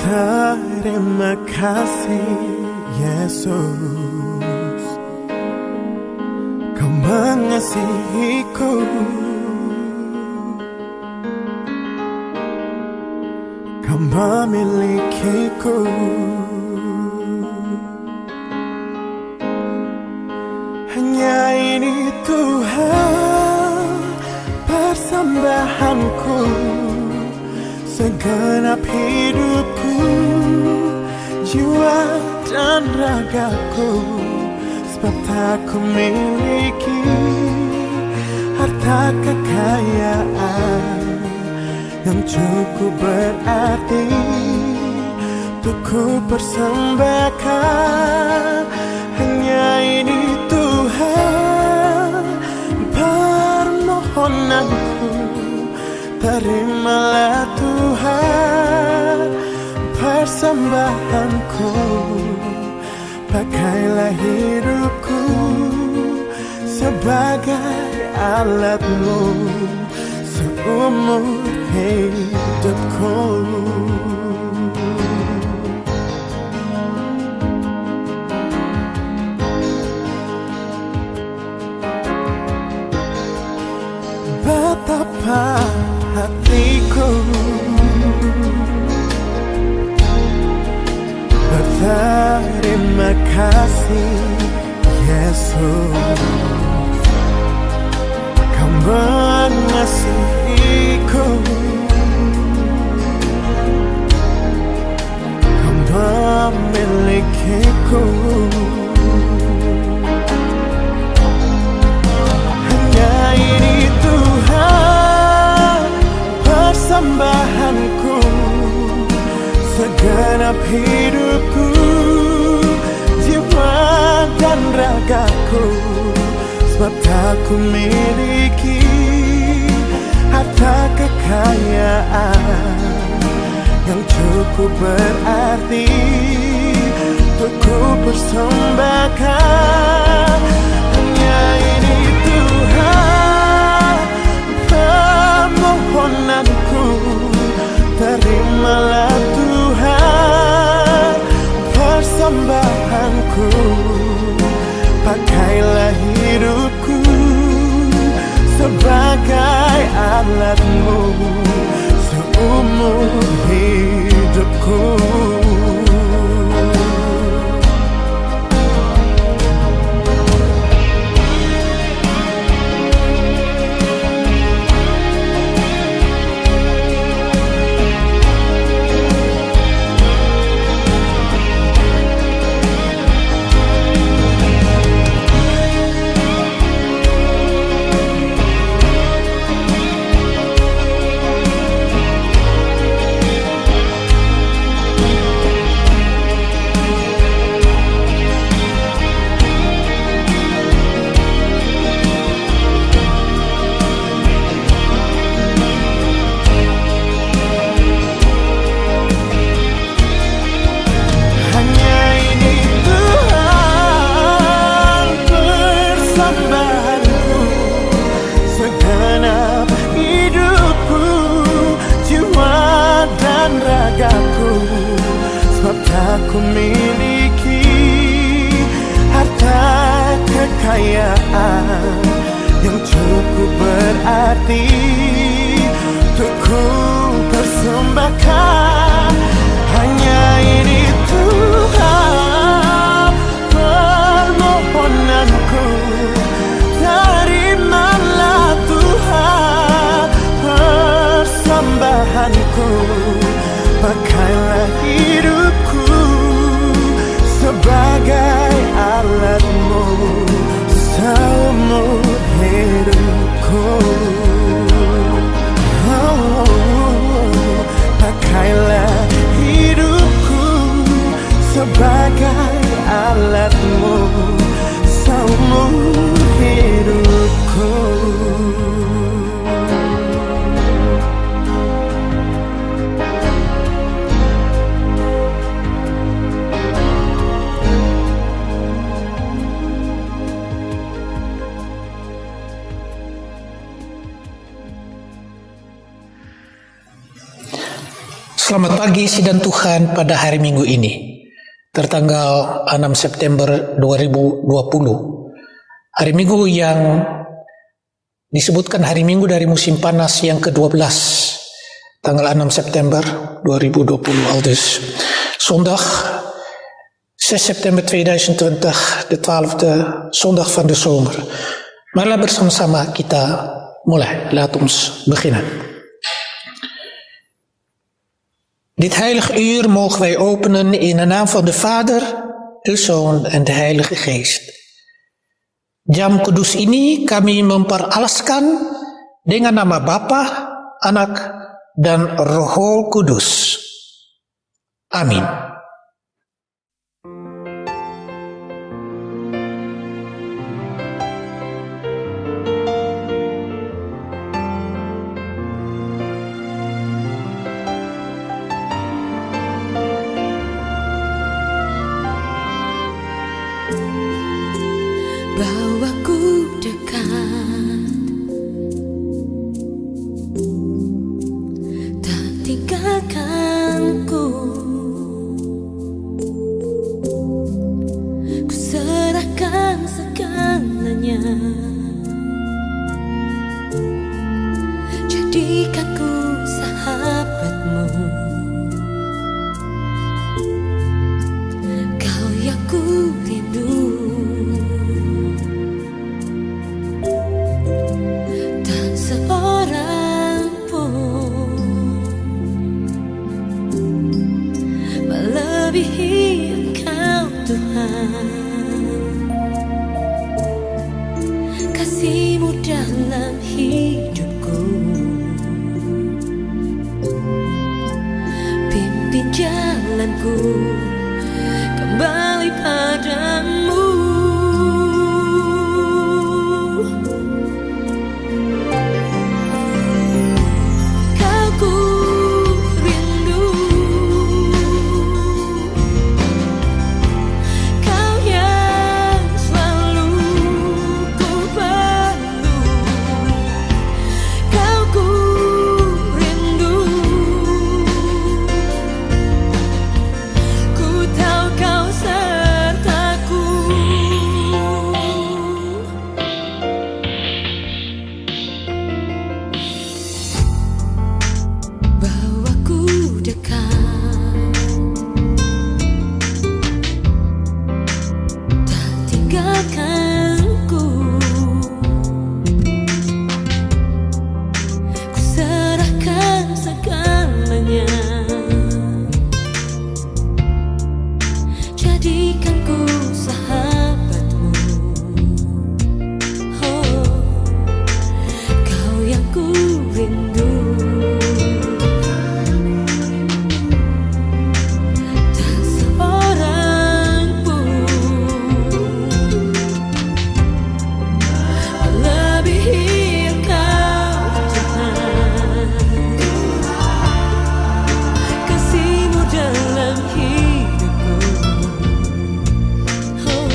Terima kasih Yesus, Kau mengasihiku, Kau memilikiku. Hanya ini Tuhan persembahanku, segenap hidupku, jiwa dan ragaku. Sebab tak ku miliki harta kekayaan yang cukup berarti untuk ku persembahkan. Hanya ini Tuhan permohonanku, terimalah Tuhan persembahanku. Pakailah hidupku sebagai alat-Mu seumur hidupku. Betapa hatiku berterima kasih Yesus, Kau mengasihiku, Kau memilikiku. Hanya ini Tuhan persembahanku, segenap hidupku, jiwa dan ragaku. Sebab tak ku miliki harta kekayaan yang cukup berarti untuk ku persembahkan. Hanya ini Tuhan permohonanku, terimalah Tuhan persembahanku. Pakailah hidupku sebagai alat-Mu seumur hidupku. Ku miliki harta kekayaan yang cukup berarti untuk ku persembahkan. Hanya ini Tuhan permohonanku, terimalah Tuhan persembahanku. Pakailah hidupku sebagai alat-Mu seumur hidupku. Pakailah hidupku sebagai alat-Mu seumur hidupku. Selamat pagi sidang Tuhan pada hari Minggu ini, tertanggal 6 September 2020. Hari Minggu yang disebutkan hari Minggu dari musim panas yang ke-12, tanggal 6 September 2020. Dus zondag 6 September 2020, de 12e zondag van de zomer. Marilah bersama-sama kita mulai. Laat ons beginnen. Dit heilig uur mogen wij openen in de naam van de Vader, de Zoon en de Heilige Geest. Jam kudus ini kami memperalaskan dengan nama Bapa, Anak, dan Roh Kudus. Amin. Bawaku dekat, tak tinggalkanku. Ku serahkan segalanya, jadikan ku sahabatmu. Kau yang ku rindu, seorang pun melebihi Engkau Tuhan. Kasih-Mu dalam hidupku, pimpin jalanku kembali padamu. Oh,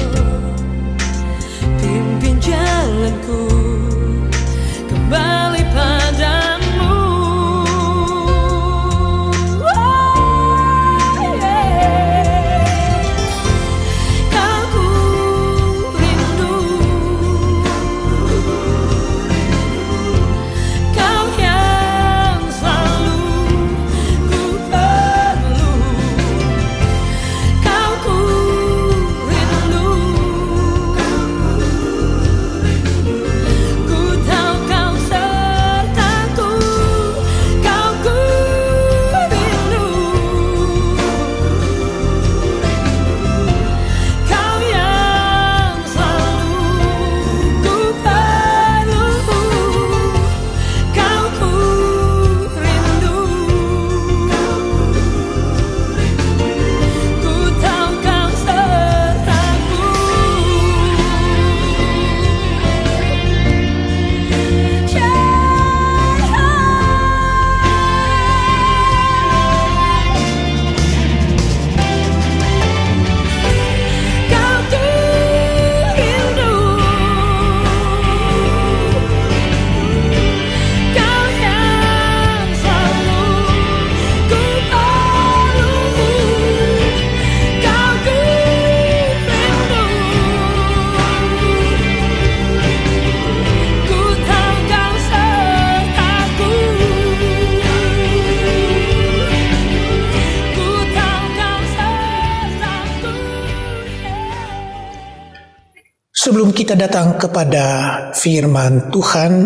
Sebelum kita datang kepada firman Tuhan,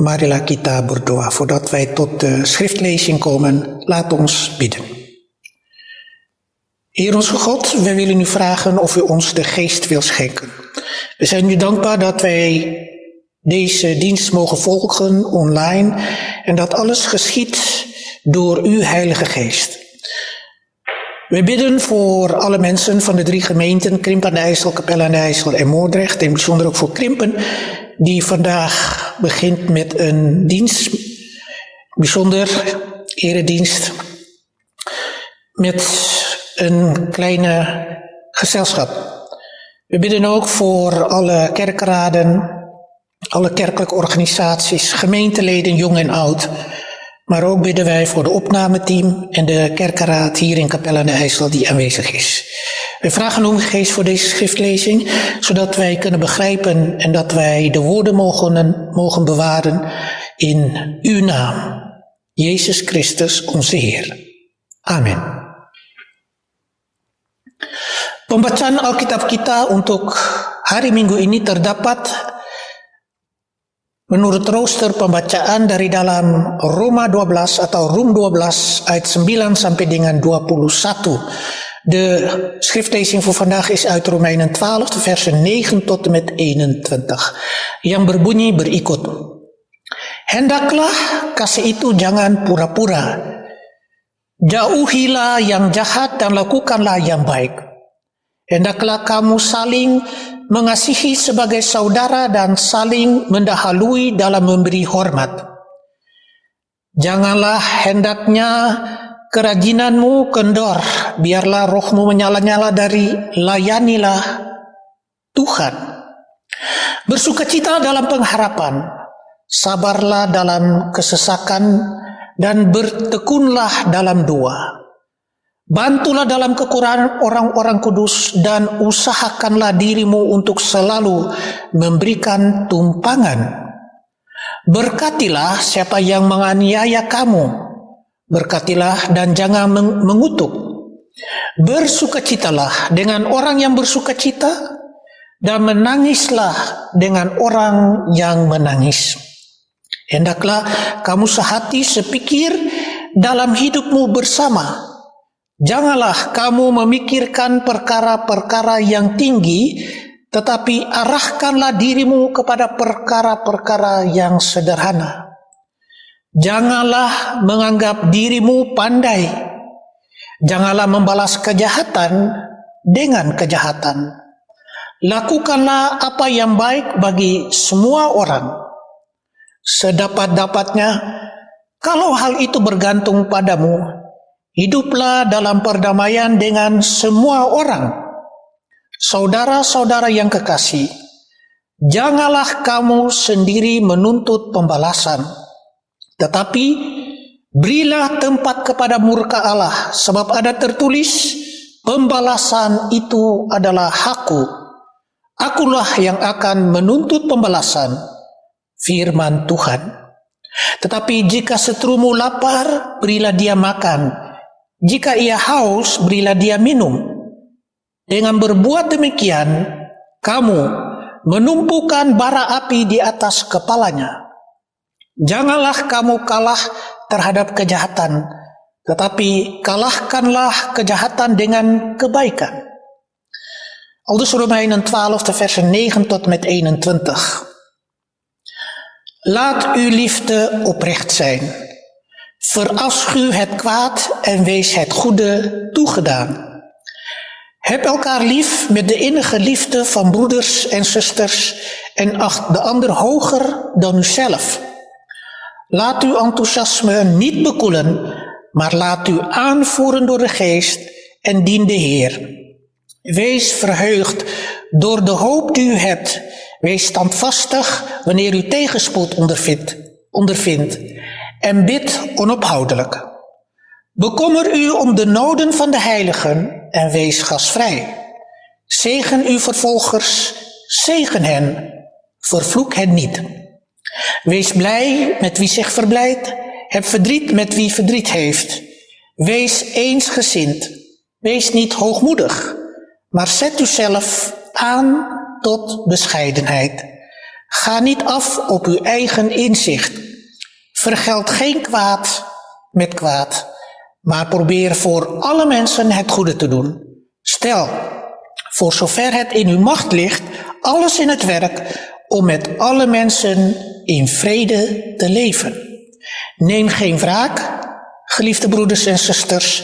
marilah kita berdoa. Voordat wij tot de schriftlezing komen, laat ons bidden. Heer onze God, wij willen u vragen of u ons de geest wil schenken. We zijn u dankbaar dat wij deze dienst mogen volgen online en dat alles geschiet door uw Heilige Geest. We bidden voor alle mensen van de 3 gemeenten, Krimpen aan de IJssel, Capelle aan de IJssel en Moordrecht. En bijzonder ook voor Krimpen, die vandaag begint met een dienst, bijzonder eredienst, met een kleine gezelschap. We bidden ook voor alle kerkraden, alle kerkelijke organisaties, gemeenteleden, jong en oud. Maar ook bidden wij voor de opnameteam en de kerkenraad hier in Capelle aan de IJssel die aanwezig is. We vragen om de geest voor deze schriftlezing, zodat wij kunnen begrijpen en dat wij de woorden mogen bewaren in uw naam. Jezus Christus, onze Heer. Amen. Pembacaan Alkitab kita untuk hari Minggu ini terdapat menurut rooster pembacaan dari dalam Roma 12 atau Rum 12 ayat 9 sampai dengan 21. De schriftlezing voor vandaag is uit Romeinen 12, de versen 9 tot en met 21. Yang berbunyi berikut. Hendaklah kasih itu jangan pura-pura. Jauhilah yang jahat dan lakukanlah yang baik. Hendaklah kamu saling mengasihi sebagai saudara dan saling mendahului dalam memberi hormat. Janganlah hendaknya kerajinanmu kendor, biarlah rohmu menyala-nyala dari layanilah Tuhan. Bersukacita dalam pengharapan, sabarlah dalam kesesakan, dan bertekunlah dalam doa. Bantulah dalam kekurangan orang-orang kudus dan usahakanlah dirimu untuk selalu memberikan tumpangan. Berkatilah siapa yang menganiaya kamu. Berkatilah dan jangan mengutuk. Bersukacitalah dengan orang yang bersukacita dan menangislah dengan orang yang menangis. Hendaklah kamu sehati sepikir dalam hidupmu bersama. Janganlah kamu memikirkan perkara-perkara yang tinggi, tetapi arahkanlah dirimu kepada perkara-perkara yang sederhana. Janganlah menganggap dirimu pandai. Janganlah membalas kejahatan dengan kejahatan. Lakukanlah apa yang baik bagi semua orang. Sedapat-dapatnya, kalau hal itu bergantung padamu, hiduplah dalam perdamaian dengan semua orang. Saudara-saudara yang kekasih, janganlah kamu sendiri menuntut pembalasan, tetapi berilah tempat kepada murka Allah, sebab ada tertulis, pembalasan itu adalah hakku. Akulah yang akan menuntut pembalasan, firman Tuhan. Tetapi jika seterumu lapar, berilah dia makan. Jika ia haus, berilah dia minum. Dengan berbuat demikian, kamu menumpukan bara api di atas kepalanya. Janganlah kamu kalah terhadap kejahatan, tetapi kalahkanlah kejahatan dengan kebaikan. Aldus Romeinen 12, de versen 9 tot met 21. Laat uw liefde oprecht zijn. Verafschuw het kwaad en wees het goede toegedaan. Heb elkaar lief met de innige liefde van broeders en zusters en acht de ander hoger dan uzelf. Laat uw enthousiasme niet bekoelen, maar laat u aanvoeren door de geest en dien de Heer. Wees verheugd door de hoop die u hebt. Wees standvastig wanneer u tegenspoed ondervindt. En bid onophoudelijk. Bekommer u om de noden van de heiligen en wees gastvrij. Zegen uw vervolgers, zegen hen, vervloek hen niet. Wees blij met wie zich verblijdt, heb verdriet met wie verdriet heeft. Wees eensgezind, wees niet hoogmoedig, maar zet uzelf aan tot bescheidenheid. Ga niet af op uw eigen inzicht. Vergeld geen kwaad met kwaad, maar probeer voor alle mensen het goede te doen. Stel, voor zover het in uw macht ligt, alles in het werk om met alle mensen in vrede te leven. Neem geen wraak, geliefde broeders en zusters,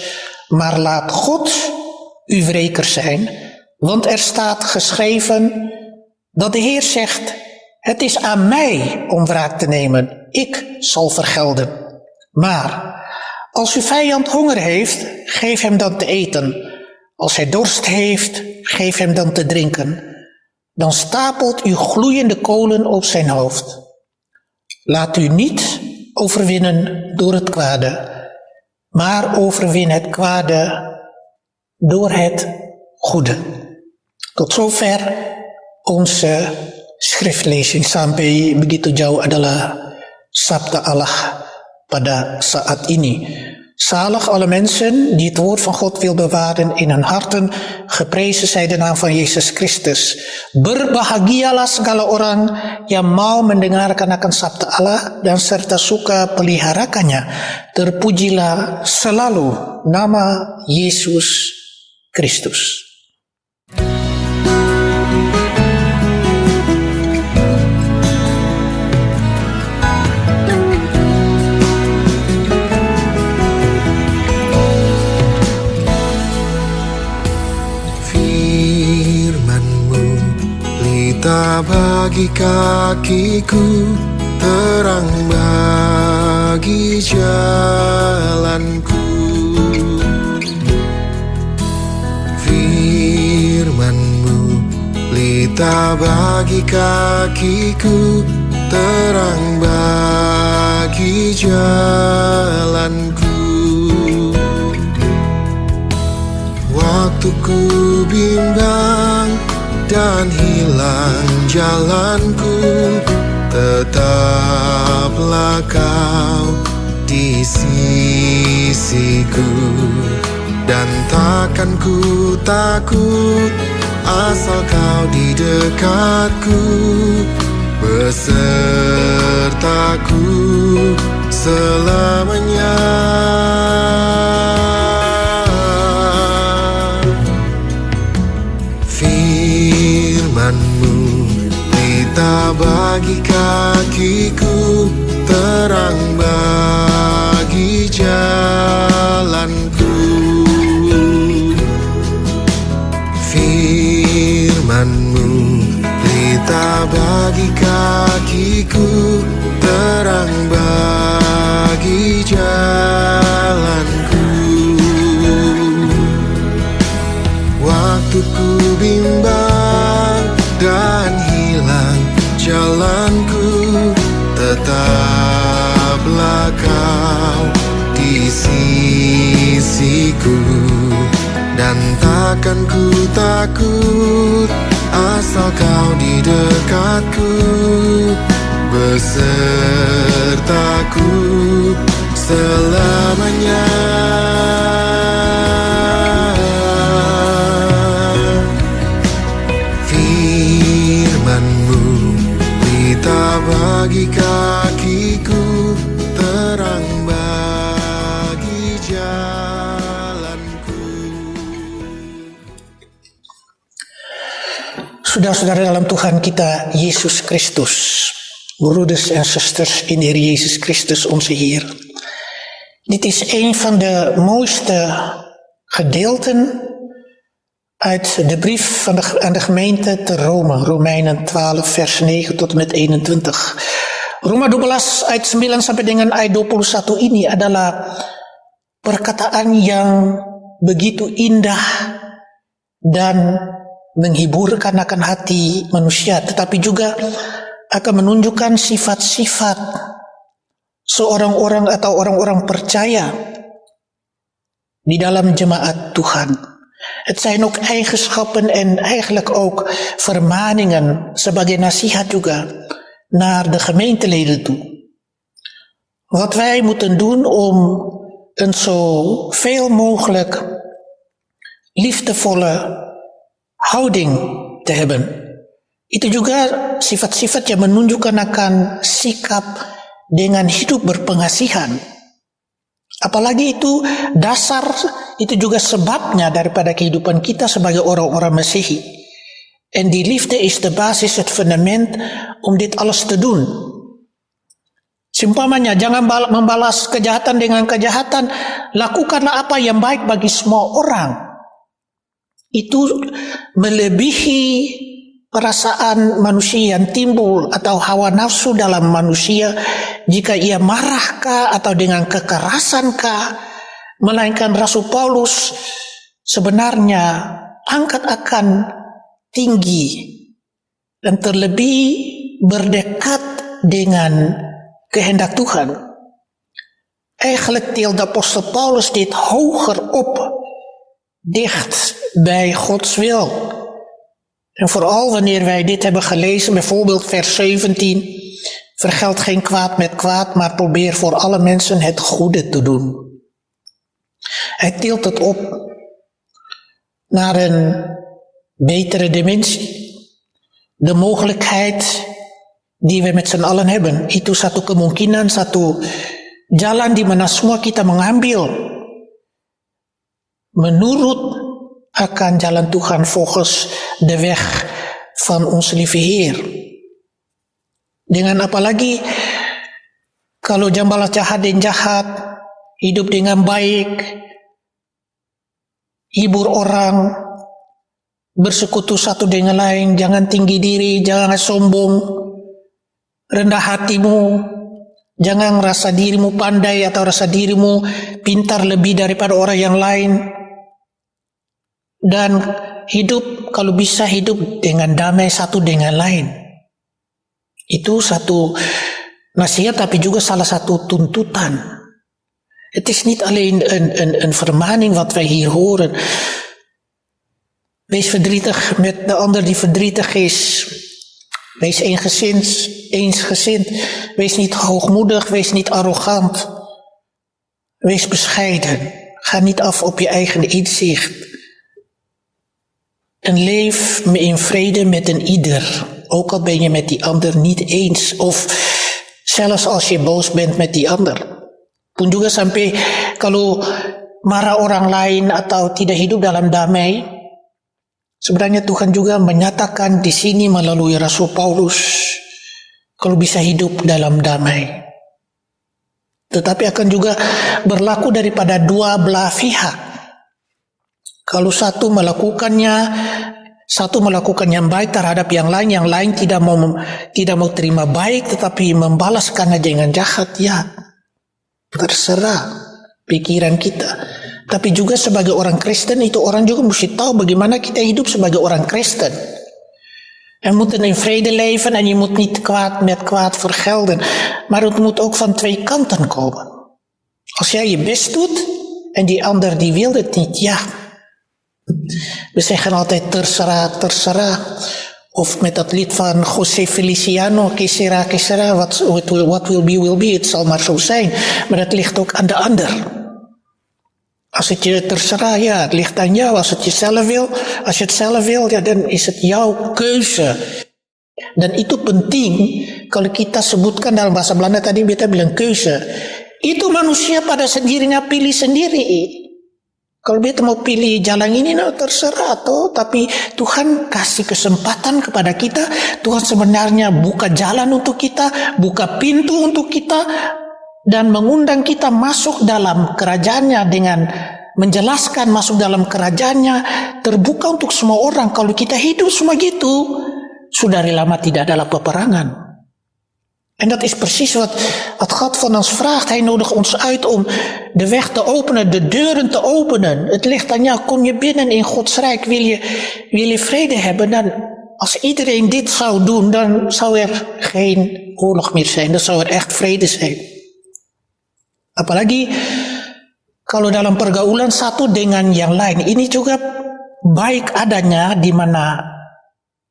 maar laat God uw wreker zijn, want er staat geschreven dat de Heer zegt: het is aan mij om wraak te nemen, ik zal vergelden. Maar als uw vijand honger heeft, geef hem dan te eten. Als hij dorst heeft, geef hem dan te drinken. Dan stapelt u gloeiende kolen op zijn hoofd. Laat u niet overwinnen door het kwade, maar overwin het kwade door het goede. Tot zover onze schriftlezing. Sampai begitu jauh adalah sabda Allah pada saat ini. Zalig alle mensen die het woord van God wil bewaren in hun harten. Geprezen zij de naam van Yesus Kristus. Berbahagialah segala orang yang mau mendengarkan akan sabda Allah dan serta suka peliharakannya. Terpujilah selalu nama Yesus Kristus. Pelita bagi kakiku, terang bagi jalanku. Firman-Mu, pelita bagi kakiku, terang bagi jalanku. Waktu ku bimbang dan hilang jalanku, tetaplah Kau di sisiku. Dan takkan ku takut asal Kau di dekatku, besertaku selamanya. Firman-Mu, pelita bagi kakiku, terang bagi jalanku. Firman-Mu, pelita bagi kakiku, terang bagi jalanku. Waktu ku bimbang dan hilang jalanku, tetaplah Kau di sisiku. Dan takkan ku takut asal Kau di dekatku, besertaku selamanya. Firman-Mu, pelita bagi kakiku, terang bagi jalanku. Saudara-saudara dalam Tuhan kita Yesus Kristus, broeders en zusters in de Heer Jezus Christus onze Heer. Dit is een van de mooiste gedeelten uit de brief aan de gemeente te Rome, Romeinen 12 vers 9 tot en met 21. Roma 12 ayat 9 sampai dengan ayat 21 ini adalah perkataan yang begitu indah dan menghiburkan akan hati manusia, tetapi juga akan menunjukkan sifat-sifat seorang orang atau orang-orang percaya di dalam jemaat Tuhan. Het zijn ook eigenschappen en eigenlijk ook vermaningen sebagai nasihat juga naar de gemeenteleden toe. Wat wij moeten doen om een zo veel mogelijk liefdevolle houding te hebben Itu juga sifat-sifat yang menunjukkan akan sikap dengan hidup berpengasihan. Apalagi itu dasar, itu juga sebabnya daripada kehidupan kita sebagai orang-orang Mesihi. En die liefde is de basis, het fundament om dit alles te doen. Seumpamanya, jangan membalas kejahatan dengan kejahatan, lakukanlah apa yang baik bagi semua orang. Itu melebihi perasaan manusia yang timbul atau hawa nafsu dalam manusia jika ia marahkah atau dengan kekerasankah, melainkan Rasul Paulus sebenarnya angkat akan tinggi dan terlebih berdekat dengan kehendak Tuhan. Eigenlijk deelt de apostel Paulus dit hoger op, dicht bij Gods wil. En vooral wanneer wij dit hebben gelezen, bijvoorbeeld vers 17, vergeld geen kwaad met kwaad, maar probeer voor alle mensen het goede te doen. Hij tilt het op naar een betere dimensie. De mogelijkheid die we met z'n allen hebben. Itu satu kemungkinan, satu jalan di mana semua kita mengambil menurut akan jalan Tuhan, volgens de weg van ons lieve Heer. Dengan apalagi kalau jangan balas jahat dan jahat, hidup dengan baik, hibur orang, bersekutu satu dengan lain, jangan tinggi diri, jangan sombong, rendah hatimu, jangan rasa dirimu pandai atau rasa dirimu pintar lebih daripada orang yang lain. Dan hidup, kalau bisa hidup dengan damai satu dengan lain. Itu satu nasihat, tapi juga salah satu tuntutan. Het is niet alleen een vermaning wat wij hier horen. Wees verdrietig met de ander die verdrietig is. Wees eensgezind. Wees niet hoogmoedig, wees niet arrogant. Wees bescheiden. Ga niet af op je eigen inzicht. En leef in vrede met een ieder. Ook al ben je met die ander niet eens. Of zelfs als je boos bent met die ander. Pun juga sampai kalau marah orang lain atau tidak hidup dalam damai. Sebenarnya Tuhan juga menyatakan di sini melalui Rasul Paulus. Kalau bisa hidup dalam damai. Tetapi akan juga berlaku daripada dua belah pihak. Kalau satu melakukan yang baik terhadap yang lain tidak mau terima baik, tetapi membalaskannya dengan jahat, ya terserah pikiran kita. Tapi juga sebagai orang Kristen itu orang juga mesti tahu bagaimana kita hidup sebagai orang Kristen. Er moet in vrede leven en je moet niet kwaad met kwaad vergelden, maar het moet ook van twee kanten komen. Als jij je best doet en die ander die wil het niet, ja. We zeggen altijd terserah. Of met dat lied van José Feliciano, que sera, what will be, het zal maar zo zijn. Maar dat ligt ook aan de ander. Als het je terserah, ja, het ligt aan jou. Als je het zelf wil, ja, dan is het jouw keuze. Dan itu penting, kalau kita sebutkan dalam bahasa Belanda tadi kita bilang keuze. Itu manusia pada sendirinya pilih sendiri. Kalau dia mau pilih jalan ini, terserah toh. Tapi Tuhan kasih kesempatan kepada kita. Tuhan sebenarnya buka jalan untuk kita, buka pintu untuk kita, dan mengundang kita masuk dalam kerajaannya dengan menjelaskan masuk dalam kerajaannya, terbuka untuk semua orang. Kalau kita hidup semua gitu, sudah dari lama tidak ada peperangan. En dat is precies wat God van ons vraagt. Hij nodigt ons uit om de weg te openen, de deuren te openen. Het ligt aan jou. Kom je binnen in Gods Rijk. Wil je vrede hebben? Dan, als iedereen dit zou doen, dan zou er geen oorlog meer zijn. Dan zou er echt vrede zijn. Apalagi kalau dalam pergaulan satu dengan yang lain. Ini juga baik adanya di mana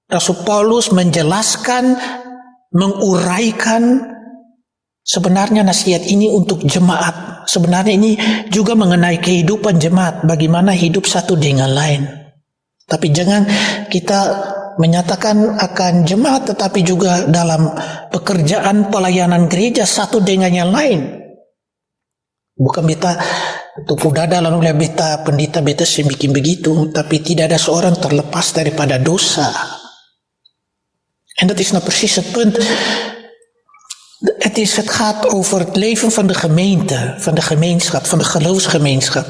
Rasul Paulus menjelaskan, menguraikan sebenarnya nasihat ini untuk jemaat. Sebenarnya ini juga mengenai kehidupan jemaat, bagaimana hidup satu dengan lain. Tapi jangan kita menyatakan akan jemaat, tetapi juga dalam pekerjaan pelayanan gereja satu dengan yang lain. Bukan beta tupu dada lalu lihat beta pendeta beta bikin begitu, tapi tidak ada seorang terlepas daripada dosa. En dat is nou precies het punt. Het gaat over het leven van de gemeente, van de gemeenschap, van de geloofsgemeenschap,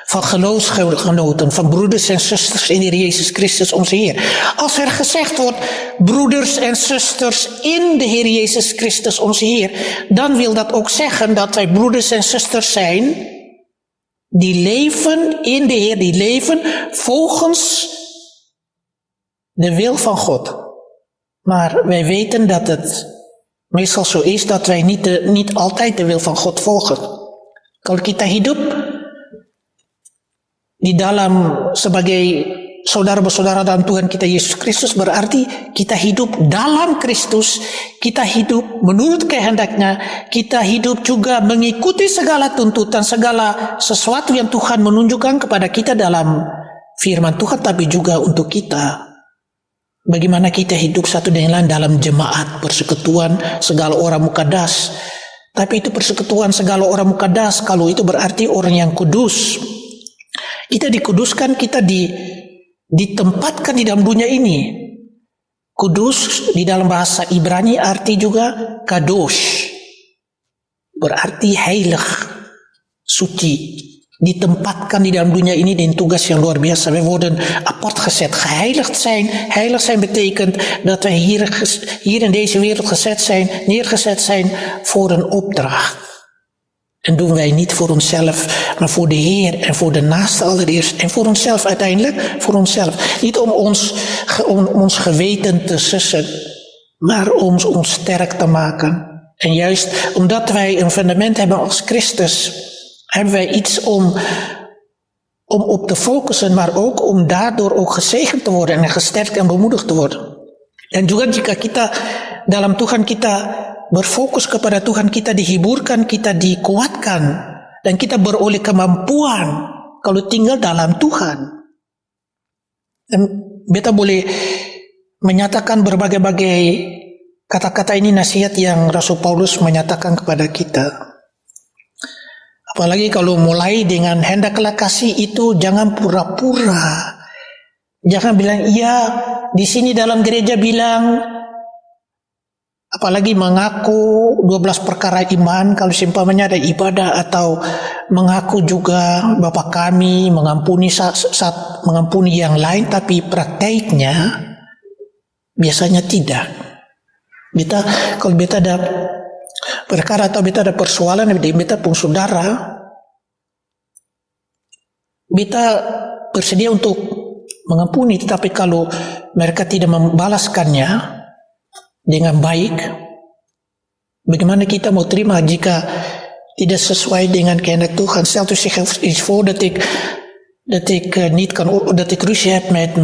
van geloofsgenoten, van broeders en zusters in de Heer Jezus Christus onze Heer. Als er gezegd wordt, broeders en zusters in de Heer Jezus Christus onze Heer, dan wil dat ook zeggen dat wij broeders en zusters zijn die leven in de Heer, die leven volgens de wil van God. Maar wij weten dat het meestal zo is dat wij niet altijd de wil van God volgen. Kalau kita hidup di dalam sebagai saudara-saudara dalam Tuhan kita Yesus Kristus, berarti kita hidup dalam Kristus, kita hidup menurut kehendaknya, kita hidup juga mengikuti segala tuntutan, segala sesuatu yang Tuhan menunjukkan kepada kita dalam firman Tuhan, tapi juga untuk kita. Bagaimana kita hidup satu dengan lain dalam jemaat, persekutuan segala orang mukadas. Tapi itu persekutuan segala orang mukadas, kalau itu berarti orang yang kudus. Kita dikuduskan, kita ditempatkan di dalam dunia ini. Kudus di dalam bahasa Ibrani arti juga kadosh. Berarti heilig, suci. Ditempatkan di dalam dunia ini dengan tugas yang luar biasa. We worden apart gezet, geheiligd zijn. Heilig zijn betekent dat wij hier in deze wereld neergezet zijn voor een opdracht. En doen wij niet voor onszelf, maar voor de Heer en voor de naaste allereerst. En voor onszelf uiteindelijk, voor onszelf. Niet om ons geweten te sussen, maar om ons sterk te maken. En juist omdat wij een fundament hebben als Christus, hebben wij iets om op te focussen, maar ook om daardoor ook gezegend te worden en gesterkt en bemoedigd te worden. Dan juga jika kita dalam Tuhan kita berfokus kepada Tuhan, kita dihiburkan, kita dikuatkan, dan kita beroleh kemampuan kalau tinggal dalam Tuhan. Dan beta boleh menyatakan berbagai-bagai kata-kata ini, nasihat yang Rasul Paulus menyatakan kepada kita. Apalagi kalau mulai dengan hendaklah kasih itu jangan pura-pura. Jangan bilang iya, di sini dalam gereja bilang, apalagi mengaku 12 perkara iman, kalau seumpamanya ada ibadah, atau mengaku juga Bapa kami, mengampuni saat mengampuni yang lain, tapi prakteknya biasanya tidak. Kalau beta ada perkara atau beta ada persoalan dengan beta pun saudara, beta bersedia untuk mengampuni, tetapi kalau mereka tidak membalaskannya dengan baik, bagaimana kita mau terima jika tidak sesuai dengan kehendak Tuhan? Stel u zich eens voor dat ik ruzie heb met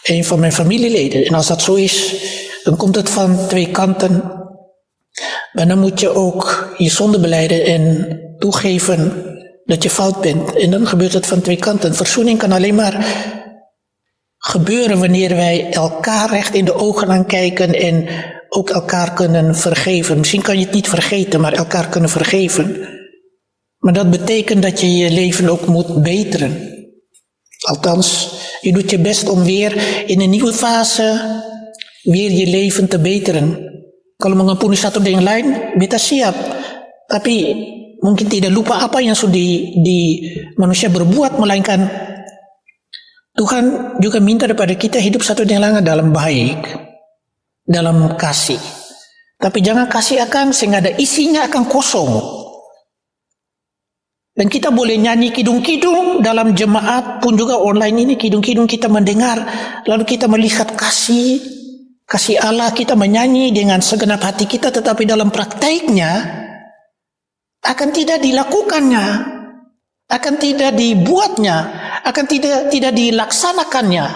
een van mijn familieleden. En als dat zo is, dan komt het van twee kanten. Maar dan moet je ook je zonde belijden en toegeven dat je fout bent. En dan gebeurt het van twee kanten. Verzoening kan alleen maar gebeuren wanneer wij elkaar recht in de ogen aankijken en ook elkaar kunnen vergeven. Misschien kan je het niet vergeten, maar elkaar kunnen vergeven. Maar dat betekent dat je je leven ook moet beteren. Althans, je doet je best om weer in een nieuwe fase weer je leven te beteren. Kalau mengampuni satu dengan lain, beta siap. Tapi mungkin tidak lupa apa yang sudah di manusia berbuat, melainkan Tuhan juga minta daripada kita hidup satu dengan lain dalam baik, dalam kasih. Tapi jangan kasih akan sehingga ada isinya akan kosong. Dan kita boleh nyanyi kidung-kidung dalam jemaat pun juga online ini, kidung-kidung kita mendengar, lalu kita melihat kasih Allah, kita menyanyi dengan segenap hati kita, tetapi dalam prakteknya akan tidak dilakukannya, akan tidak dibuatnya, akan tidak dilaksanakannya.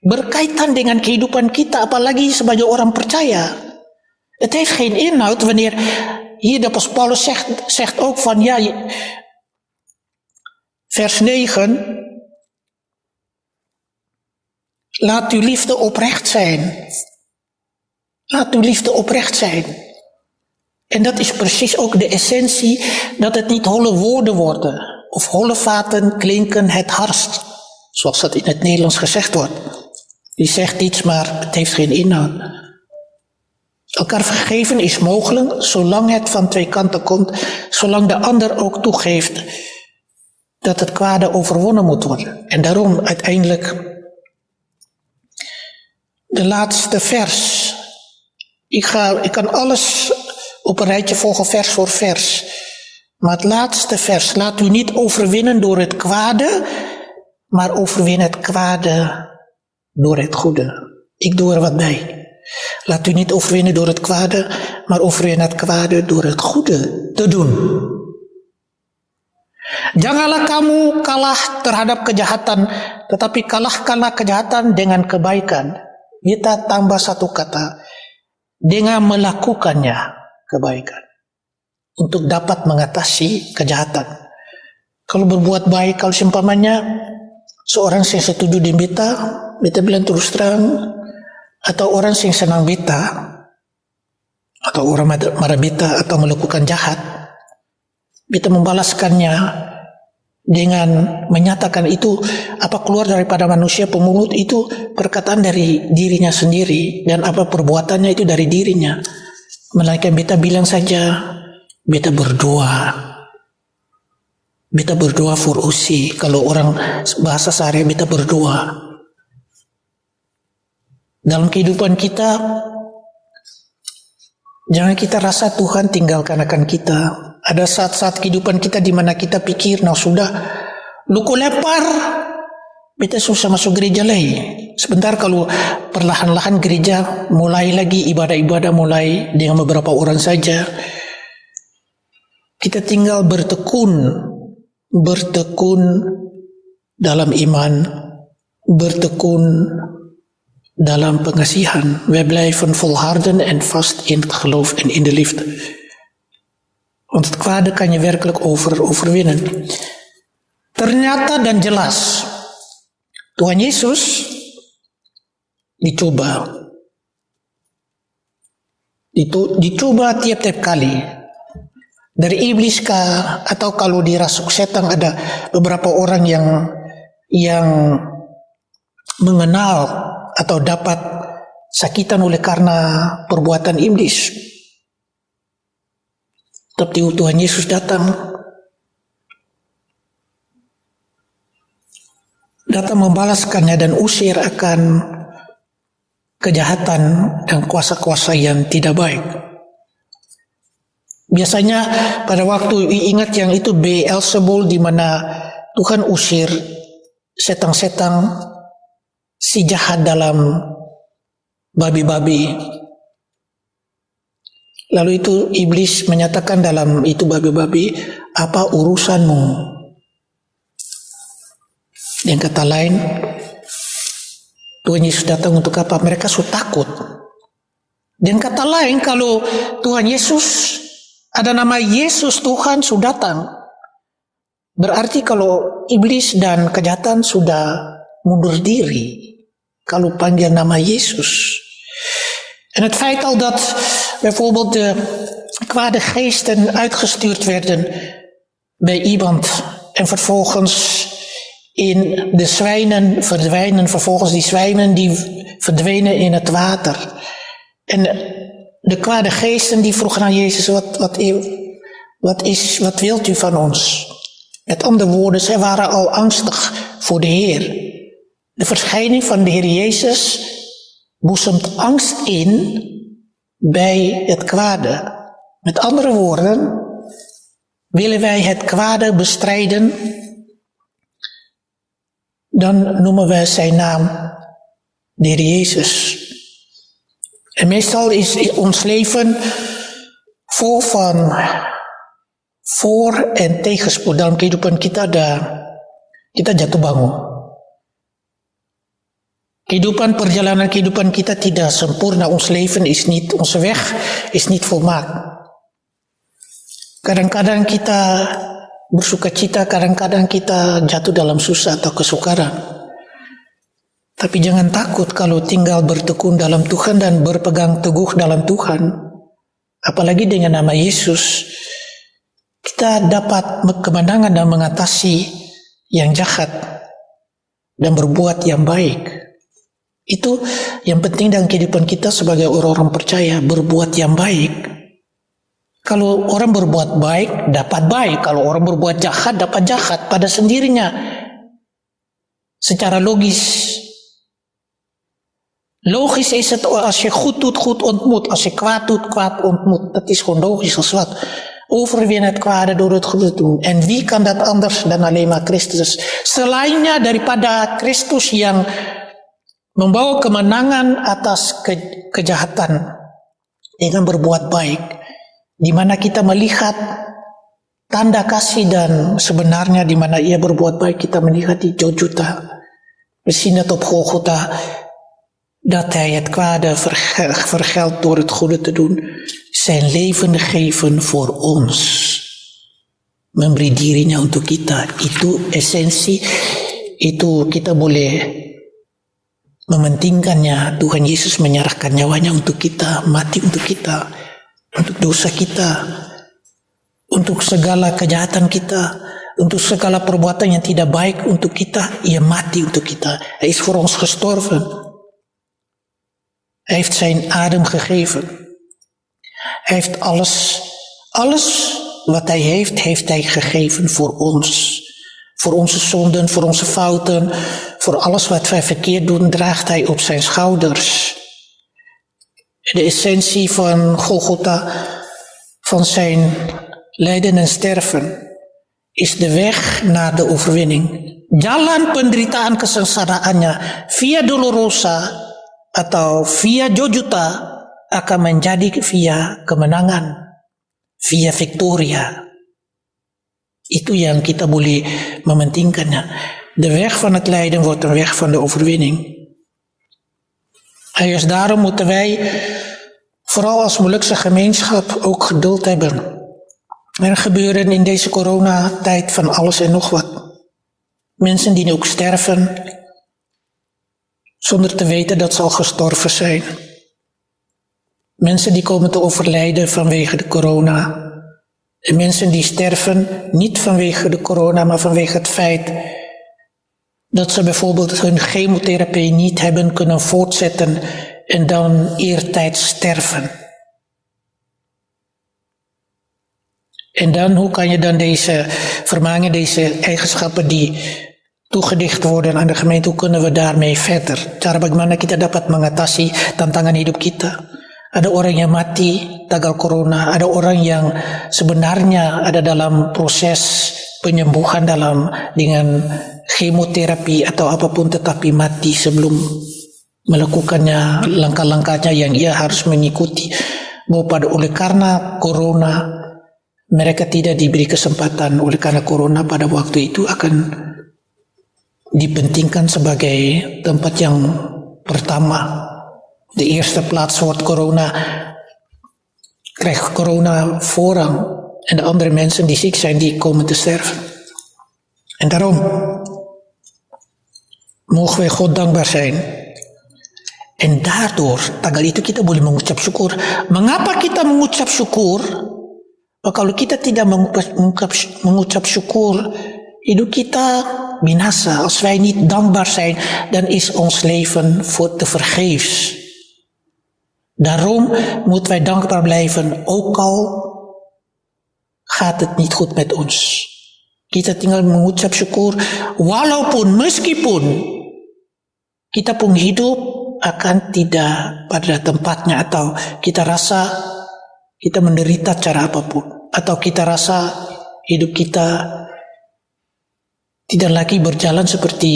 Berkaitan dengan kehidupan kita, apalagi sebagai orang percaya. Het heeft geen inhoud wanneer hier de apostel Paulus zegt ook van ja, vers 9. Laat uw liefde oprecht zijn. Laat uw liefde oprecht zijn. En dat is precies ook de essentie, dat het niet holle woorden worden. Of holle vaten klinken het hardst. Zoals dat in het Nederlands gezegd wordt. Je zegt iets, maar het heeft geen inhoud. Elkaar vergeven is mogelijk, zolang het van twee kanten komt. Zolang de ander ook toegeeft dat het kwade overwonnen moet worden. En daarom uiteindelijk de laatste vers. Ik kan alles op een rijtje volgen, vers voor vers. Maar het laatste vers. Laat u niet overwinnen door het kwade, maar overwin het kwade door het goede. Ik doe er wat bij. Laat u niet overwinnen door het kwade, maar overwin het kwade door het goede te doen. Janganlah kamu kalah terhadap kejahatan, tetapi kalahkanlah kejahatan dengan kebaikan. Kita tambah satu kata, dengan melakukannya kebaikan. Untuk dapat mengatasi kejahatan. Kalau berbuat baik, kalau seumpamanya seorang yang setuju di beta bilang terus terang, atau orang yang senang beta, atau orang marah beta, atau melakukan jahat, beta membalaskannya dengan menyatakan itu apa keluar daripada manusia pemungut itu perkataan dari dirinya sendiri, dan apa perbuatannya itu dari dirinya. Melainkan beta bilang saja, beta berdoa for usi. Kalau orang bahasa sehari, beta berdoa. Dalam kehidupan kita, jangan kita rasa Tuhan tinggalkan akan kita. Ada saat-saat kehidupan kita di mana kita pikir, nah sudah, luku lepar, beta susah masuk gereja lagi. Sebentar kalau perlahan-lahan gereja mulai lagi, ibadah-ibadah mulai dengan beberapa orang saja. Kita tinggal bertekun dalam iman, bertekun dalam pengasihan. Wij blijven volharden en vast in het geloof en in de liefde. Want het kwade kan je werkelijk overwinnen. Ternyata dan jelas, Tuhan Yesus dicoba tiap-tiap kali. Dari iblis kah, atau kalau dirasuk setan, ada beberapa orang yang mengenal atau dapat sakitan oleh karena perbuatan iblis. Tapi Tuhan Yesus datang membalaskannya dan usir akan kejahatan dan kuasa-kuasa yang tidak baik. Biasanya pada waktu ingat yang itu Beelzebul, di mana Tuhan usir setan-setan si jahat dalam babi-babi. Lalu itu iblis menyatakan dalam itu babi-babi, apa urusanmu? Dengan kata lain, Tuhan Yesus datang untuk apa? Mereka sudah takut. Dengan kata lain, kalau Tuhan Yesus, ada nama Yesus Tuhan sudah datang, berarti kalau iblis dan kejahatan sudah mundur diri kalau panggil nama Yesus. En het feit al dat bijvoorbeeld de kwade geesten uitgestuurd werden bij iemand en vervolgens in de zwijnen verdwijnen, vervolgens die zwijnen die verdwenen in het water. En de kwade geesten die vroegen aan Jezus, wat wilt u van ons? Met andere woorden, zij waren al angstig voor de Heer. De verschijning van de Heer Jezus boezemt angst in bij het kwade. Met andere woorden, willen wij het kwade bestrijden, dan noemen wij zijn naam de Heer Jezus. En meestal is ons leven vol van voor- en tegenspoed. Dalam kehidupan kita kita jatuh bangun. Perjalanan kehidupan kita tidak sempurna. Ons leven is niet, onze weg is niet volmaakt. Kadang-kadang kita bersukacita, kadang-kadang kita jatuh dalam susah atau kesukaran. Tapi jangan takut kalau tinggal bertekun dalam Tuhan dan berpegang teguh dalam Tuhan. Apalagi dengan nama Yesus, kita dapat kemenangan dan mengatasi yang jahat dan berbuat yang baik. Itu yang penting dalam kehidupan kita sebagai orang-orang percaya, berbuat yang baik. Kalau orang berbuat baik, dapat baik. Kalau orang berbuat jahat, dapat jahat pada sendirinya. Secara logis. Logisch is het als je goed doet, goed ontmoet. Als je kwaad doet, kwaad ontmoet. Dat is gewoon logisch als wat. Overwin het kwade door het goede te doen. En wie kan dat anders dan alleen maar Christus? Selainnya daripada Kristus yang membawa kemenangan atas kejahatan dengan berbuat baik, di mana kita melihat tanda kasih dan sebenarnya di mana ia berbuat baik, kita melihat di Golgotha. We zien het op Golgotha dat hij het kwade vergeldt door het goede te doen, zijn leven geven voor ons, memberi dirinya untuk kita. Itu esensi, itu kita boleh mementingkannya. Tuhan Yesus menyerahkan nyawanya untuk kita, mati untuk kita, untuk dosa kita, untuk segala kejahatan kita, untuk segala perbuatan yang tidak baik untuk kita. Ia mati untuk kita. Hij is voor ons gestorven. Hij heeft zijn adem gegeven. Hij heeft alles wat hij heeft hij gegeven voor ons. Voor onze zonden, voor onze fouten, voor alles wat wij verkeerd doen, draagt hij op zijn schouders. De essentie van Golgotha, van zijn lijden en sterven, is de weg naar de overwinning. Jalan penderitaan kesengsaraannya via Dolorosa atau via Golgotha akan menjadi via kemenangan, via Victoria. Itu yang kita boleh mementingkannya. De weg van het lijden wordt een weg van de overwinning. En juist daarom moeten wij, vooral als Molukse gemeenschap, ook geduld hebben. Er gebeuren in deze coronatijd van alles en nog wat. Mensen die ook sterven, zonder te weten dat ze al gestorven zijn. Mensen die komen te overlijden vanwege de corona. En mensen die sterven niet vanwege de corona, maar vanwege het feit dat ze bijvoorbeeld hun chemotherapie niet hebben kunnen voortzetten en dan eertijds sterven. En dan, hoe kan je dan deze vermaningen, deze eigenschappen die toegedicht worden aan de gemeente, hoe kunnen we daarmee verder? Cara bagaimana kita dapat mengatasi tantangan hidup kita? Ada orang yang mati tagal corona, ada orang yang sebenarnya ada dalam proses penyembuhan dengan chemoterapi atau apapun, tetapi mati sebelum melakukannya langkah-langkahnya yang ia harus mengikuti. Oleh karena corona, mereka tidak diberi kesempatan. Oleh karena corona pada waktu itu akan dipentingkan sebagai tempat yang pertama. De eerste plaats wordt krijgt corona voorrang. En de andere mensen die ziek zijn, die komen te sterven. En daarom mogen wij God dankbaar zijn. En daardoor, tagal itu kita boleh mengucap syukur. Mengapa kita mengucap syukur? Kalau kita tidak mengucap syukur, hidup kita binasa. Als wij niet dankbaar zijn, dan is ons leven te vergeefs. Daarom moeten wij dankbaar blijven, ook al gaat het niet goed met ons. Kita tinggal mengucap syukur, walaupun meskipun kita pun hidup akan tidak pada tempatnya, atau kita rasa kita menderita cara apapun, atau kita rasa hidup kita tidak lagi berjalan seperti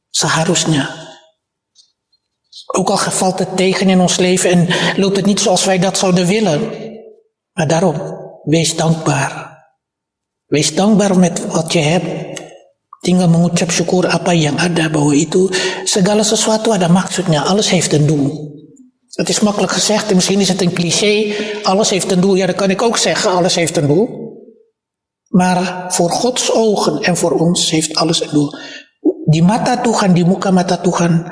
seharusnya. Ook al valt het tegen in ons leven en loopt het niet zoals wij dat zouden willen. Maar daarom, wees dankbaar. Wees dankbaar met wat je hebt. Tinggal mengucap syukur apa yang ada, bahwa itu segala sesuatu ada maksudnya. Alles heeft een doel. Het is makkelijk gezegd en misschien is het een cliché. Alles heeft een doel. Ja, dat kan ik ook zeggen. Alles heeft een doel. Maar voor Gods ogen en voor ons heeft alles een doel. Di mata Tuhan, di muka mata Tuhan,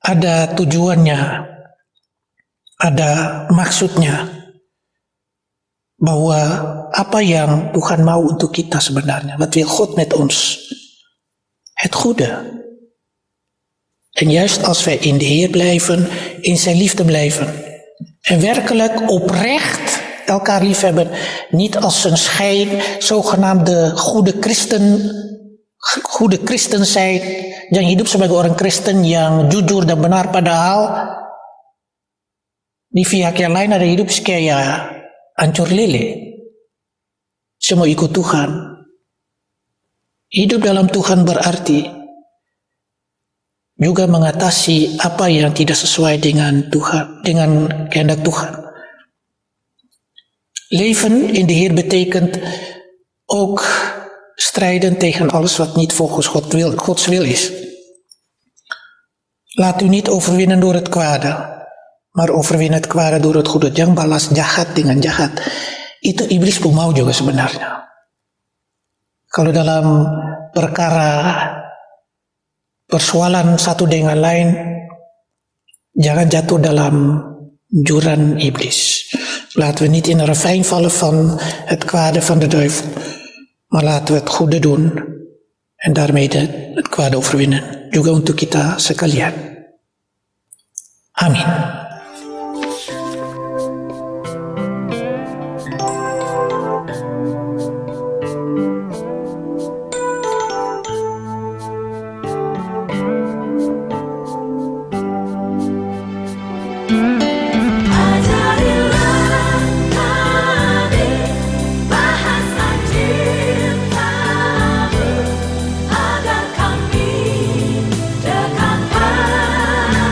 ada tujuannya, ada maksudnya, bahwa apa yang Tuhan mau untuk kita sebenarnya. Wat wil God met ons? Het goede. En juist als wij in de Heer blijven, in zijn liefde blijven, en werkelijk oprecht elkaar liefhebben, niet als een schijn, zogenaamde goede christen zijn, yang hidup sebagai orang Kristen yang jujur dan benar, padahal di pihak yang lain ada hidup kayak hancur lele. Semua ikut Tuhan. Hidup dalam Tuhan berarti juga mengatasi apa yang tidak sesuai dengan Tuhan, dengan kehendak Tuhan. Leven in de Heer betekent ook strijden tegen alles wat niet volgens Gods wil is. Laat u niet overwinnen door het kwade, maar overwin het kwade door het goede. Jangan balas jahat dengan jahat. Itu iblis pun mau juga sebenarnya. Kalau dalam perkara persoalan satu dengan lain, jangan jatuh dalam jurang iblis. Laten we niet in een ravijn vallen van het kwade van de duivel, maar laten we het goede doen en daarmee het kwade overwinnen. Juga untuk kita sekalian. Amin. Ajarilah kami bahasa cinta-Mu, agar kami dekat padamu.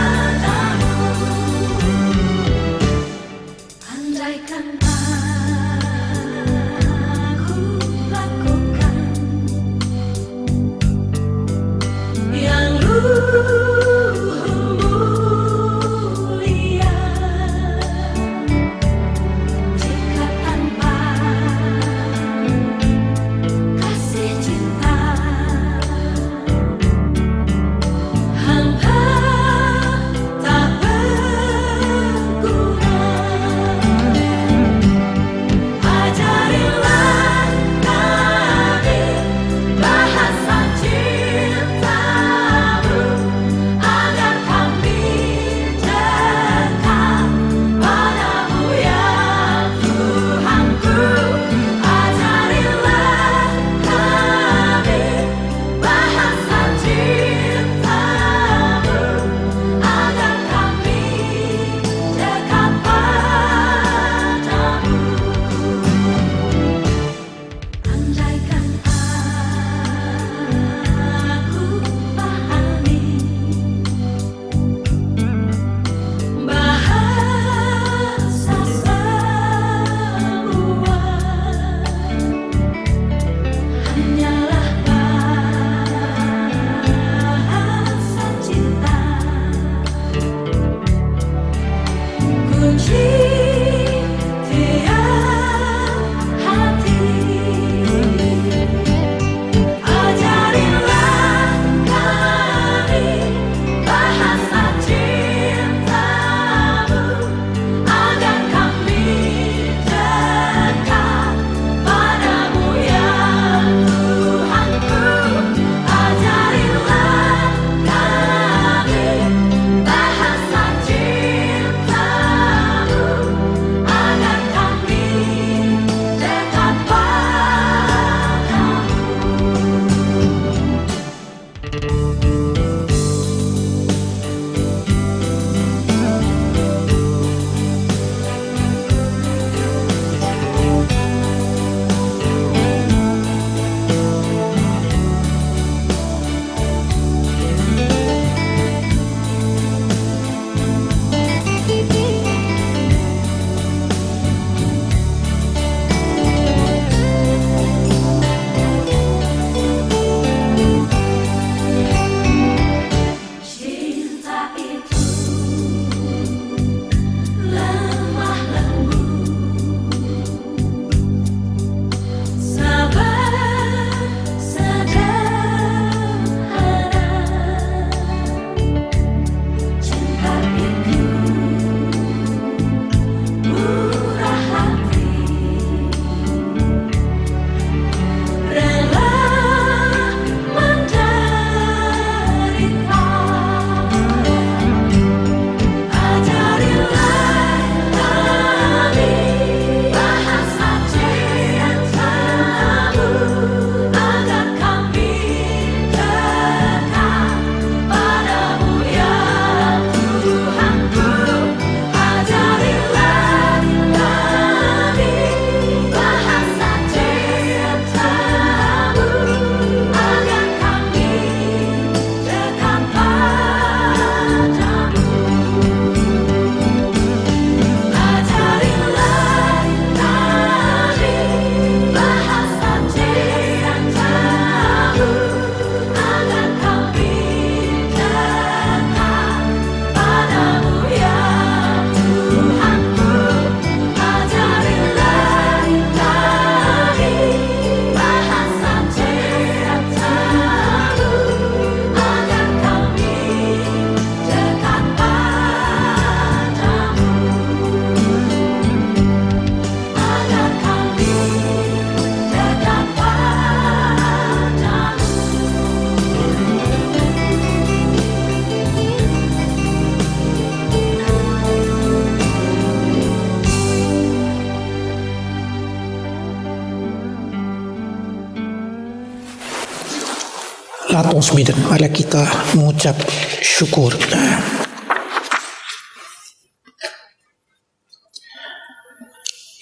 Laat ons bidden, mari kita mengucap syukur.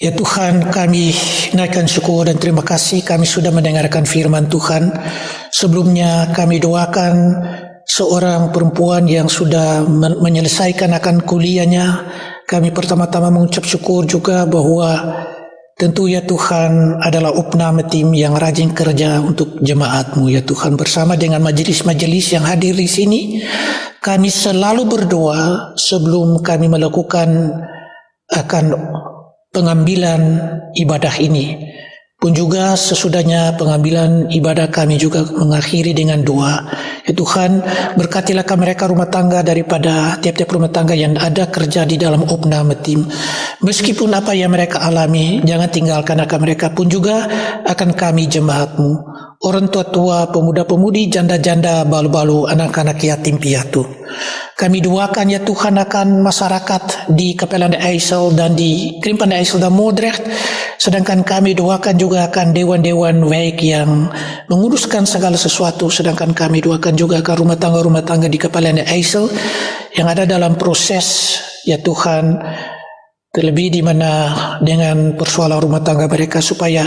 Ya Tuhan, kami naikkan syukur dan terima kasih kami sudah mendengarkan firman Tuhan. Sebelumnya kami doakan seorang perempuan yang sudah menyelesaikan akan kuliahnya. Kami pertama-tama mengucap syukur juga bahwa tentu ya Tuhan adalah opname tim yang rajin kerja untuk jemaat-Mu ya Tuhan. Bersama dengan majelis-majelis yang hadir di sini, kami selalu berdoa sebelum kami melakukan akan pengambilan ibadah ini. Pun juga sesudahnya pengambilan ibadah kami juga mengakhiri dengan doa. Ya Tuhan, berkatilah mereka rumah tangga daripada tiap-tiap rumah tangga yang ada kerja di dalam opname tim. Meskipun apa yang mereka alami, jangan tinggalkan akan mereka. Pun juga akan kami jemaat-Mu, orang tua-tua, pemuda-pemudi, janda-janda, balu-balu, anak-anak yatim piatu. Kami doakan ya Tuhan akan masyarakat di Kapelan Eisel dan di Krimpan Eisel dan Moordrecht. Sedangkan kami doakan juga akan dewan-dewan baik yang menguruskan segala sesuatu. Sedangkan kami doakan juga akan rumah tangga di Kapelan Eisel yang ada dalam proses ya Tuhan, terlebih di mana dengan persoalan rumah tangga mereka supaya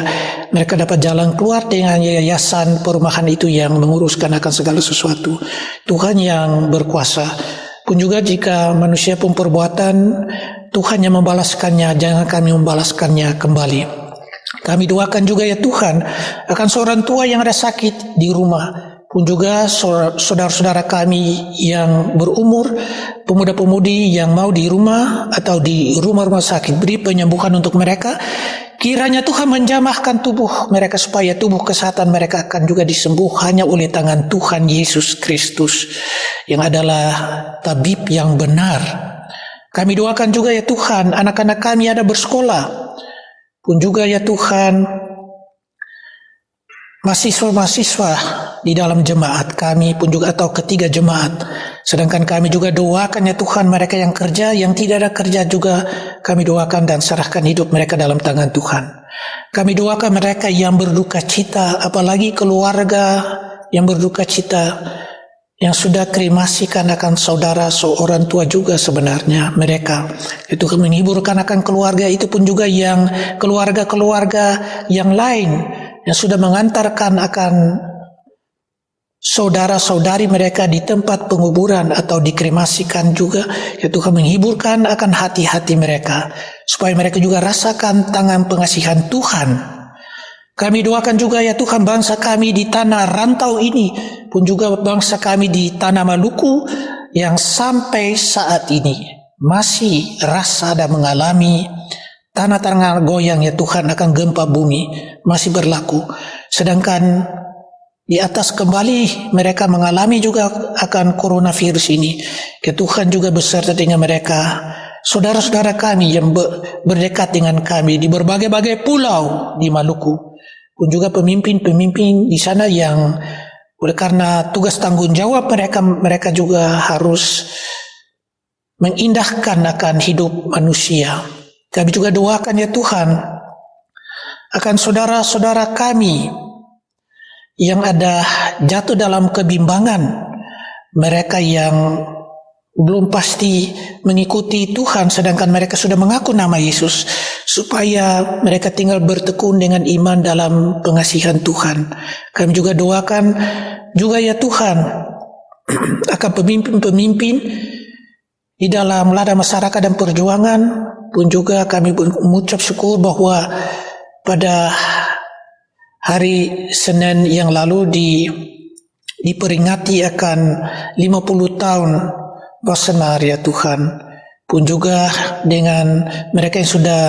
mereka dapat jalan keluar dengan yayasan perumahan itu yang menguruskan akan segala sesuatu. Tuhan yang berkuasa. Pun juga jika manusia pun perbuatan, Tuhan yang membalaskannya, jangan kami membalaskannya kembali. Kami doakan juga ya Tuhan akan seorang tua yang ada sakit di rumah. Pun juga saudara-saudara kami yang berumur, pemuda-pemudi yang mau di rumah atau di rumah-rumah sakit, beri penyembuhan untuk mereka. Kiranya Tuhan menjamahkan tubuh mereka supaya tubuh kesehatan mereka akan juga disembuh hanya oleh tangan Tuhan Yesus Kristus yang adalah tabib yang benar. Kami doakan juga ya Tuhan anak-anak kami ada bersekolah. Pun juga ya Tuhan mahasiswa-mahasiswa di dalam jemaat kami pun juga atau ketiga jemaat. Sedangkan kami juga doakan ya Tuhan mereka yang kerja, yang tidak ada kerja juga kami doakan dan serahkan hidup mereka dalam tangan Tuhan. Kami doakan mereka yang berduka cita, apalagi keluarga yang berduka cita, yang sudah kremasikan akan saudara seorang tua juga sebenarnya mereka. Itu menghiburkan akan keluarga itu pun juga yang keluarga-keluarga yang lain yang sudah mengantarkan akan saudara-saudari mereka di tempat penguburan atau dikremasikan juga. Ya Tuhan menghiburkan akan hati-hati mereka supaya mereka juga rasakan tangan pengasihan Tuhan. Kami doakan juga ya Tuhan bangsa kami di tanah rantau ini pun juga bangsa kami di tanah Maluku yang sampai saat ini masih rasa dan mengalami tanah-tanah goyang ya Tuhan akan gempa bumi masih berlaku. Sedangkan di atas kembali mereka mengalami juga akan coronavirus ini. Ya Tuhan juga beserta dengan mereka. Saudara-saudara kami yang berdekat dengan kami di berbagai-bagai pulau di Maluku. Pun juga pemimpin-pemimpin di sana yang oleh karena tugas tanggung jawab mereka juga harus mengindahkan akan hidup manusia. Kami juga doakan ya Tuhan akan saudara-saudara kami yang ada jatuh dalam kebimbangan, mereka yang belum pasti mengikuti Tuhan sedangkan mereka sudah mengaku nama Yesus, supaya mereka tinggal bertekun dengan iman dalam pengasihan Tuhan. Kami juga doakan juga ya Tuhan akan pemimpin-pemimpin di dalam lada masyarakat dan perjuangan. Pun juga kami mengucap syukur bahwa pada hari Senin yang lalu diperingati akan 50 tahun Basenar ya Tuhan. Pun juga dengan mereka yang sudah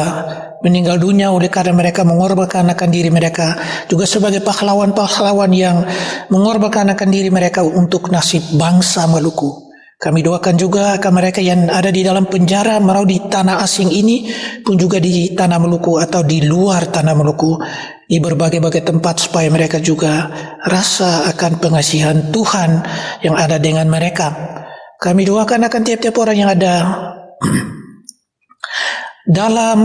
meninggal dunia oleh karena mereka mengorbankan akan diri mereka, juga sebagai pahlawan-pahlawan yang mengorbankan akan diri mereka untuk nasib bangsa Maluku. Kami doakan juga akan mereka yang ada di dalam penjara mau di tanah asing ini pun juga di tanah Maluku atau di luar tanah Maluku di berbagai-bagai tempat supaya mereka juga rasa akan pengasihan Tuhan yang ada dengan mereka. Kami doakan akan tiap-tiap orang yang ada dalam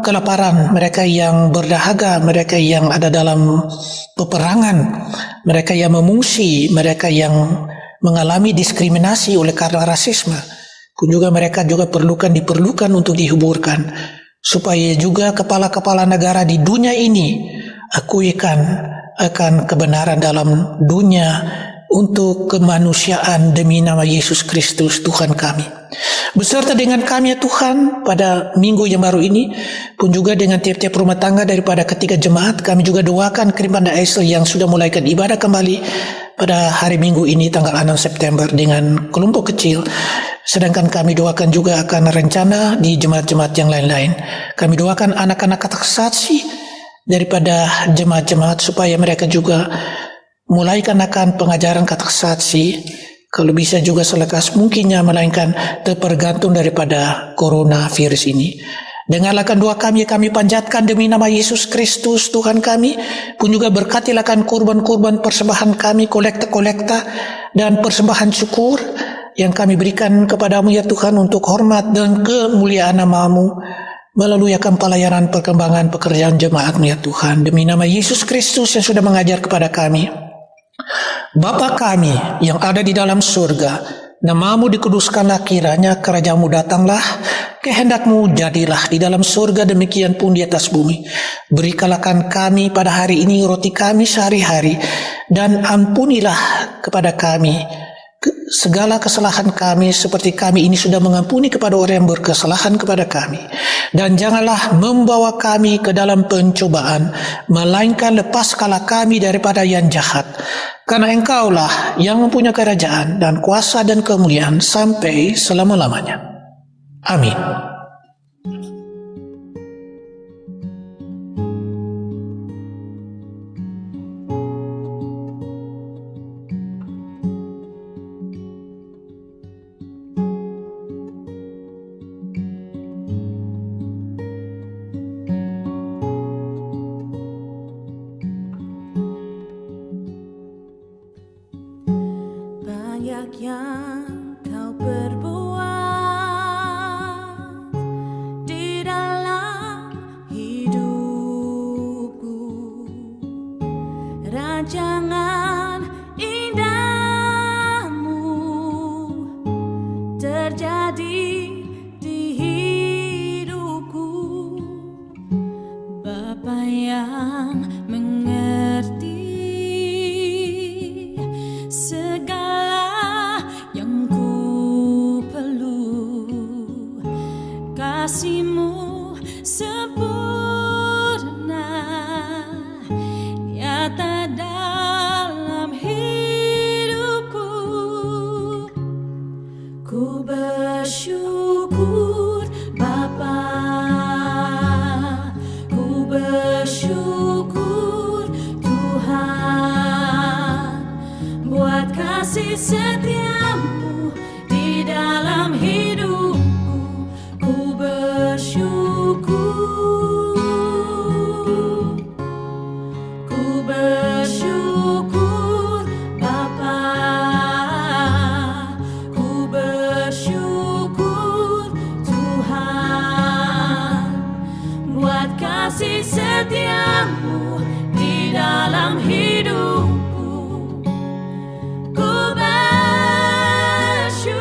kelaparan, mereka yang berdahaga, mereka yang ada dalam peperangan, mereka yang mengungsi, mereka yang mengalami diskriminasi oleh karena rasisme, pun juga mereka juga diperlukan untuk dihiburkan, supaya juga kepala-kepala negara di dunia ini akuikan akan kebenaran dalam dunia untuk kemanusiaan demi nama Yesus Kristus Tuhan kami. Beserta dengan kami ya Tuhan, pada minggu yang baru ini pun juga dengan tiap-tiap rumah tangga daripada ketiga jemaat, kami juga doakan Krimpanda Esther yang sudah mulaikan ibadah kembali pada hari Minggu ini tanggal 6 September dengan kelompok kecil. Sedangkan kami doakan juga akan rencana di jemaat-jemaat yang lain-lain. Kami doakan anak-anak saksi daripada jemaat-jemaat supaya mereka juga mulaikan akan pengajaran kata saksi, kalau bisa juga selekas mungkinnya, melainkan terpergantung daripada coronavirus ini. Dengarlah doa kami panjatkan demi nama Yesus Kristus Tuhan kami, pun juga berkatilah kurban-kurban persembahan kami, kolekta-kolekta dan persembahan syukur yang kami berikan kepadamu ya Tuhan untuk hormat dan kemuliaan nama-Mu melalui akan pelayanan perkembangan pekerjaan jemaat-Mu ya Tuhan. Demi nama Yesus Kristus yang sudah mengajar kepada kami, Bapa kami yang ada di dalam surga, nama-Mu dikuduskanlah, kiranya kerajaan-Mu datanglah, kehendak-Mu jadilah di dalam surga demikian pun di atas bumi. Berikanlah kami pada hari ini roti kami sehari-hari, dan ampunilah kepada kami segala kesalahan kami seperti kami ini sudah mengampuni kepada orang yang berkesalahan kepada kami. Dan janganlah membawa kami ke dalam pencobaan, melainkan lepaskanlah kami daripada yang jahat. Karena Engkaulah yang mempunyai kerajaan dan kuasa dan kemuliaan sampai selama-lamanya. Amin. Banyak yang kau perbuat di dalam hidupku, rancangan indahmu terjadi di hidupku. Bapa yang mengerti segala yang ku perlu, kasih-Mu sempurna nyata dalam hidupku. Ku bersyukur Bapa, ku bersyukur Tuhan, buat kasih setia-Mu di dalam hidupku. Ku bersyukur, ku bersyukur Bapa, ku bersyukur Tuhan, buat kasih setia-Mu di dalam hidupku. Ku bersyukur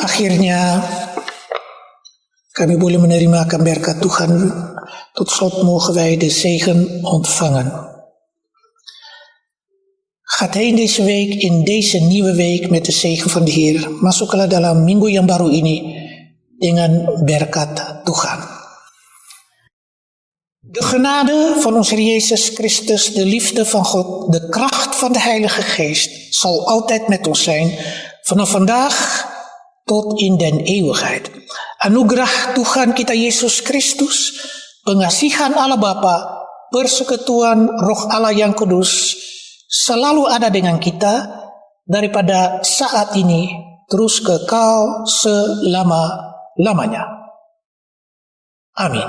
Akhirnya kami boleh menerima akan berkat Tuhan. Tot slot mogen wij de zegen ontvangen. Gaat heen deze week, in deze nieuwe week met de zegen van de Heer. Masuklah dalam minggu yang baru ini dengan berkat Tuhan. De genade van onze Heer Jezus Christus, de liefde van God, de kracht van de Heilige Geest zal altijd met ons zijn, vanaf vandaag tot in den eeuwigheid. Anugerah Tuhan kita Yesus Kristus, pengasihan Allah Bapa, persekutuan Roh Allah yang kudus, selalu ada dengan kita daripada saat ini terus kekal selama-lamanya. Amin.